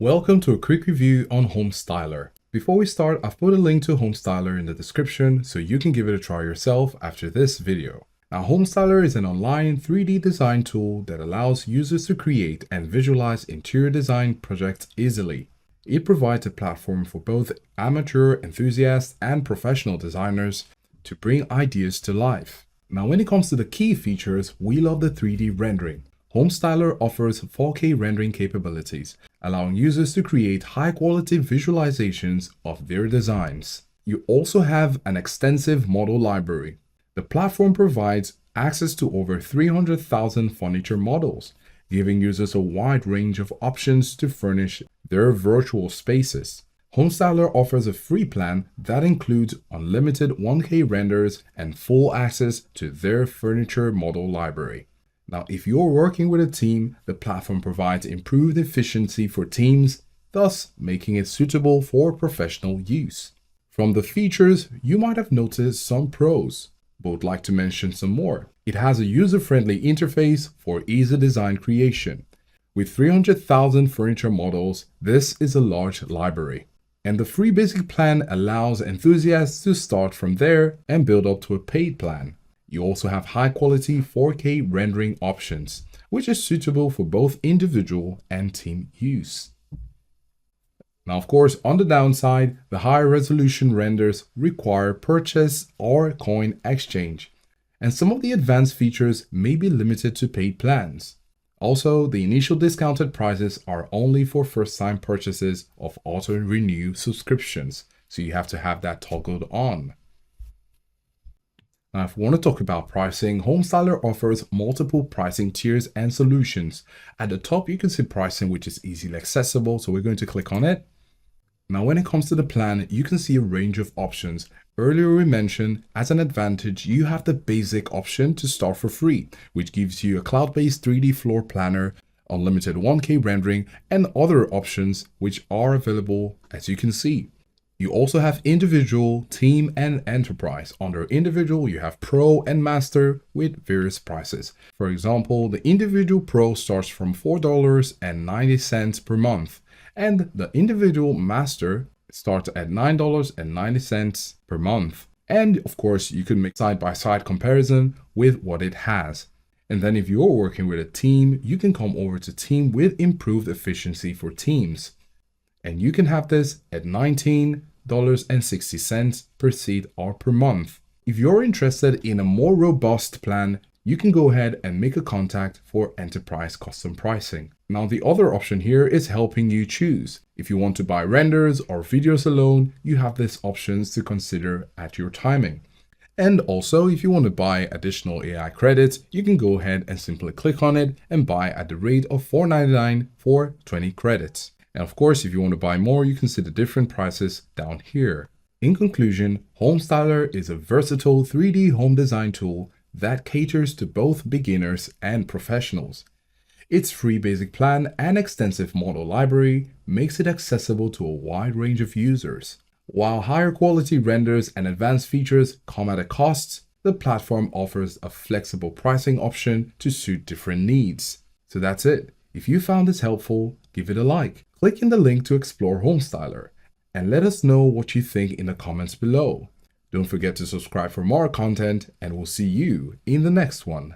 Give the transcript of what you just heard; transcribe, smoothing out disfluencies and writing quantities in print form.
Welcome to a quick review on Homestyler. Before we start, I've put a link to Homestyler in the description so you can give it a try yourself after this video. Now, Homestyler is an online 3D design tool that allows users to create and visualize interior design projects easily. It provides a platform for both amateur enthusiasts and professional designers to bring ideas to life. Now, when it comes to the key features, we love the 3D rendering. Homestyler offers 4K rendering capabilities, allowing users to create high-quality visualizations of their designs. You also have an extensive model library. The platform provides access to over 300,000 furniture models, giving users a wide range of options to furnish their virtual spaces. Homestyler offers a free plan that includes unlimited 1K renders and full access to their furniture model library. Now, if you're working with a team, the platform provides improved efficiency for teams, thus making it suitable for professional use. From the features, you might have noticed some pros, but would like to mention some more. It has a user-friendly interface for easy design creation. With 300,000 furniture models, this is a large library. And the free basic plan allows enthusiasts to start from there and build up to a paid plan. You also have high-quality 4K rendering options, which is suitable for both individual and team use. Now, of course, on the downside, the higher resolution renders require purchase or coin exchange, and some of the advanced features may be limited to paid plans. Also, the initial discounted prices are only for first-time purchases of auto-renew subscriptions, so you have to have that toggled on. Now, if we want to talk about pricing, Homestyler offers multiple pricing tiers and solutions. At the top, you can see pricing, which is easily accessible, so we're going to click on it. Now, when it comes to the plan, you can see a range of options. Earlier we mentioned, as an advantage, you have the basic option to start for free, which gives you a cloud-based 3D floor planner, unlimited 1K rendering, and other options which are available as you can see. You also have individual, team, and enterprise. Under individual, you have pro and master with various prices. For example, the individual pro starts from $4.90 per month, and the individual master starts at $9.90 per month. And of course, you can make side-by-side comparison with what it has. And then if you're working with a team, you can come over to team with improved efficiency for teams. And you can have this at $19.60 per seat or per month. If you're interested in a more robust plan, you can go ahead and make a contact for enterprise custom pricing. Now, the other option here is helping you choose. If you want to buy renders or videos alone, you have these options to consider at your timing. And also, if you want to buy additional AI credits, you can go ahead and simply click on it and buy at the rate of $4.99 for 20 credits. And of course, if you want to buy more, you can see the different prices down here. In conclusion, Homestyler is a versatile 3D home design tool that caters to both beginners and professionals. Its free basic plan and extensive model library makes it accessible to a wide range of users. While higher quality renders and advanced features come at a cost, the platform offers a flexible pricing option to suit different needs. So that's it. If you found this helpful, give it a like. Click in the link to explore Homestyler and let us know what you think in the comments below. Don't forget to subscribe for more content, and we'll see you in the next one.